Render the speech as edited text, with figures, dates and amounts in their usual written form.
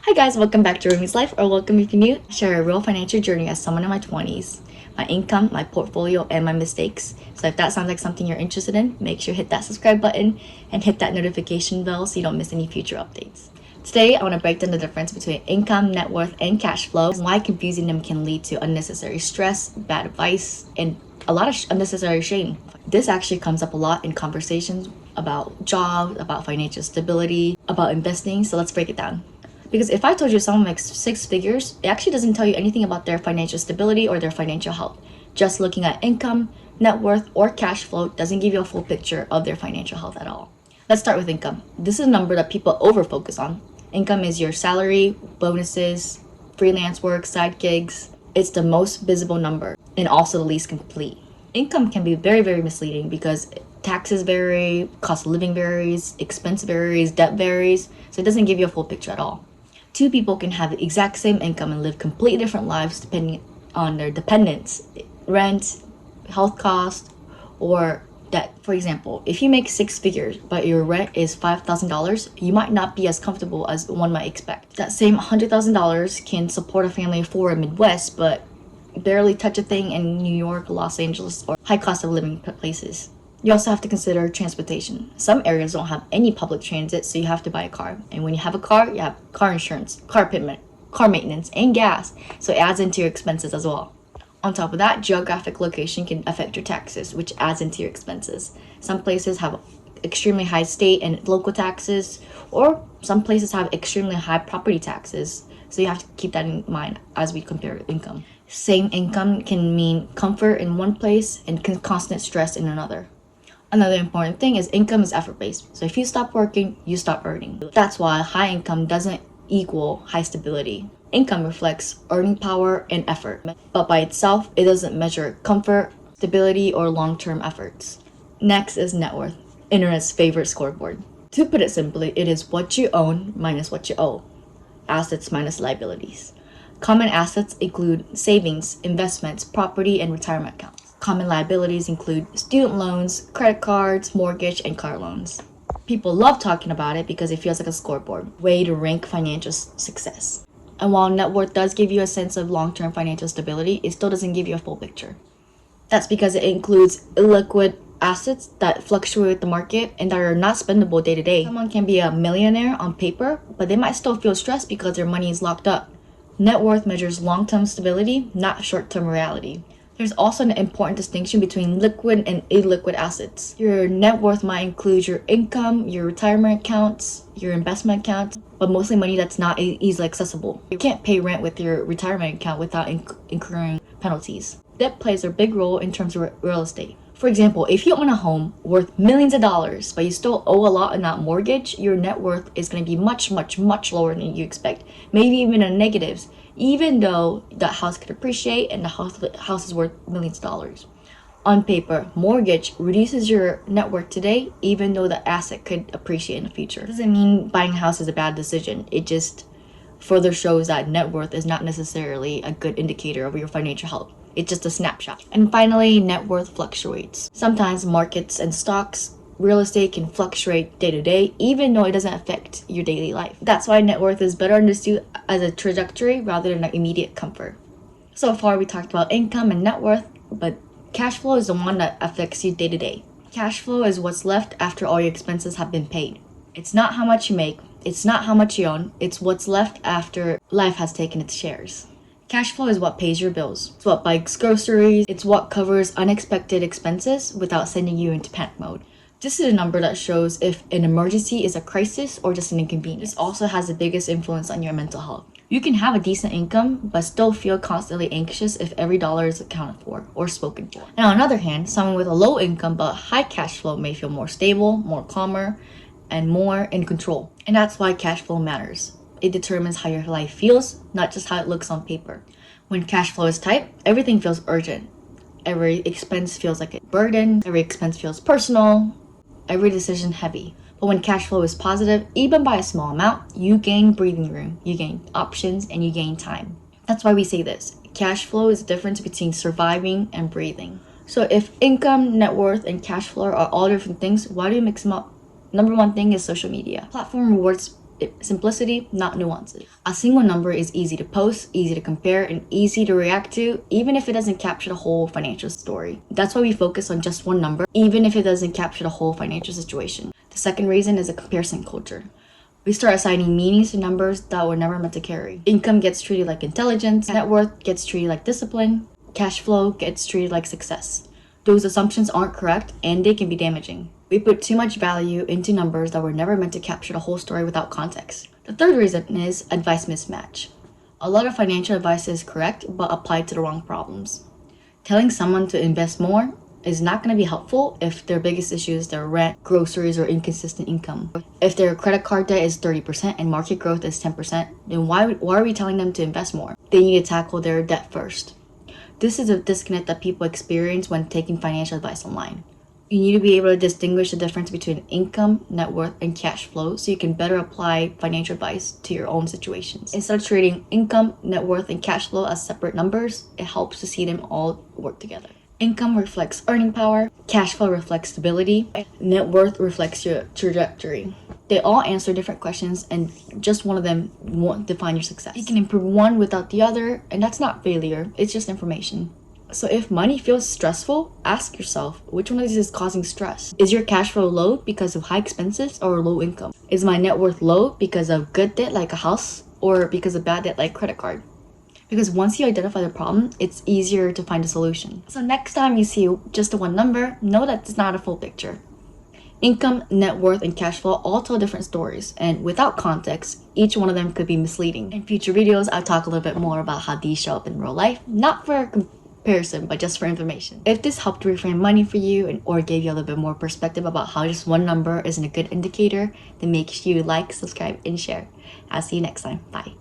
Hi guys, welcome back to Rumi's Life, or welcome if you're new. I share a real financial journey as someone in my 20s, my income, my portfolio, and my mistakes. So if that sounds like something you're interested in, make sure to hit that subscribe button and hit that notification bell so you don't miss any future updates. Today, I want to break down the difference between income, net worth, and cash flow, and why confusing them can lead to unnecessary stress, bad advice, and a lot of unnecessary shame. This actually comes up a lot in conversations about jobs, about financial stability, about investing, so let's break it down. Because if I told you someone makes six figures, it actually doesn't tell you anything about their financial stability or their financial health. Just looking at income, net worth, or cash flow doesn't give you a full picture of their financial health at all. Let's start with income. This is a number that people over-focus on. Income is your salary, bonuses, freelance work, side gigs. It's the most visible number and also the least complete. Income can be very, very misleading because taxes vary, cost of living varies, expense varies, debt varies, so it doesn't give you a full picture at all. Two people can have the exact same income and live completely different lives depending on their dependents, rent, health cost, or debt. For example, if you make six figures but your rent is $5,000, you might not be as comfortable as one might expect. That same $100,000 can support a family of four in Midwest, but barely touch a thing in New York, Los Angeles, or high cost of living places. You also have to consider transportation. Some areas don't have any public transit, so you have to buy a car. And when you have a car, you have car insurance, car maintenance, and gas. So it adds into your expenses as well. On top of that, geographic location can affect your taxes, which adds into your expenses. Some places have extremely high state and local taxes, or some places have extremely high property taxes. So you have to keep that in mind as we compare income. Same income can mean comfort in one place and constant stress in another. Another important thing is income is effort-based. So if you stop working, you stop earning. That's why high income doesn't equal high stability. Income reflects earning power and effort, but by itself, it doesn't measure comfort, stability, or long-term efforts. Next is net worth, internet's favorite scoreboard. To put it simply, it is what you own minus what you owe, assets minus liabilities. Common assets include savings, investments, property, and retirement accounts. Common liabilities include student loans, credit cards, mortgage, and car loans. People love talking about it because it feels like a scoreboard, way to rank financial success. And while net worth does give you a sense of long-term financial stability, it still doesn't give you a full picture. That's because it includes illiquid assets that fluctuate with the market and that are not spendable day to day. Someone can be a millionaire on paper, but they might still feel stressed because their money is locked up. Net worth measures long-term stability, not short-term reality. There's also an important distinction between liquid and illiquid assets. Your net worth might include your income, your retirement accounts, your investment accounts, but mostly money that's not easily accessible. You can't pay rent with your retirement account without incurring penalties. Debt plays a big role in terms of real estate. For example, if you own a home worth millions of dollars, but you still owe a lot on that mortgage, your net worth is going to be much, much, much lower than you expect. Maybe even in negatives, even though the house could appreciate and the house is worth millions of dollars. On paper, mortgage reduces your net worth today, even though the asset could appreciate in the future. It doesn't mean buying a house is a bad decision. It just further shows that net worth is not necessarily a good indicator of your financial health. It's just a snapshot. And finally, net worth fluctuates. Sometimes markets and stocks, real estate can fluctuate day to day, even though it doesn't affect your daily life. That's why net worth is better understood as a trajectory rather than an immediate comfort. So far, we talked about income and net worth, but cash flow is the one that affects you day to day. Cash flow is what's left after all your expenses have been paid. It's not how much you make, it's not how much you own, it's what's left after life has taken its shares. Cash flow is what pays your bills. It's what buys groceries. It's what covers unexpected expenses without sending you into panic mode. This is a number that shows if an emergency is a crisis or just an inconvenience. This also has the biggest influence on your mental health. You can have a decent income, but still feel constantly anxious if every dollar is accounted for or spoken for. Now, on the other hand, someone with a low income but high cash flow may feel more stable, more calmer, and more in control. And that's why cash flow matters. It determines how your life feels, not just how it looks on paper. When cash flow is tight, everything feels urgent. Every expense feels like a burden. Every expense feels personal. Every decision heavy. But when cash flow is positive, even by a small amount, you gain breathing room, you gain options, and you gain time. That's why we say this. Cash flow is the difference between surviving and breathing. So if income, net worth, and cash flow are all different things, why do you mix them up? Number one thing is social media. Platform rewards simplicity, not nuances. A single number is easy to post, easy to compare, and easy to react to, even if it doesn't capture the whole financial story. That's why we focus on just one number, even if it doesn't capture the whole financial situation. The second reason is a comparison culture. We start assigning meanings to numbers that were never meant to carry. Income gets treated like intelligence, net worth gets treated like discipline, cash flow gets treated like success. Those assumptions aren't correct and they can be damaging. We put too much value into numbers that were never meant to capture the whole story without context. The third reason is advice mismatch. A lot of financial advice is correct but applied to the wrong problems. Telling someone to invest more is not going to be helpful if their biggest issue is their rent, groceries, or inconsistent income. If their credit card debt is 30% and market growth is 10%, then why are we telling them to invest more? They need to tackle their debt first. This is a disconnect that people experience when taking financial advice online. You need to be able to distinguish the difference between income, net worth, and cash flow so you can better apply financial advice to your own situations. Instead of treating income, net worth, and cash flow as separate numbers, it helps to see them all work together. Income reflects earning power, cash flow reflects stability, net worth reflects your trajectory. They all answer different questions and just one of them won't define your success. You can improve one without the other, and that's not failure, it's just information. So if money feels stressful, ask yourself, which one of these is causing stress? Is your cash flow low because of high expenses or low income? Is my net worth low because of good debt like a house or because of bad debt like credit card? Because once you identify the problem, it's easier to find a solution. So next time you see just the one number, know that it's not a full picture. Income, net worth, and cash flow all tell different stories, and without context, each one of them could be misleading. In future videos, I'll talk a little bit more about how these show up in real life, not for comparison, but just for information. If this helped reframe money for you or gave you a little bit more perspective about how just one number isn't a good indicator, then make sure you like, subscribe, and share. I'll see you next time. Bye.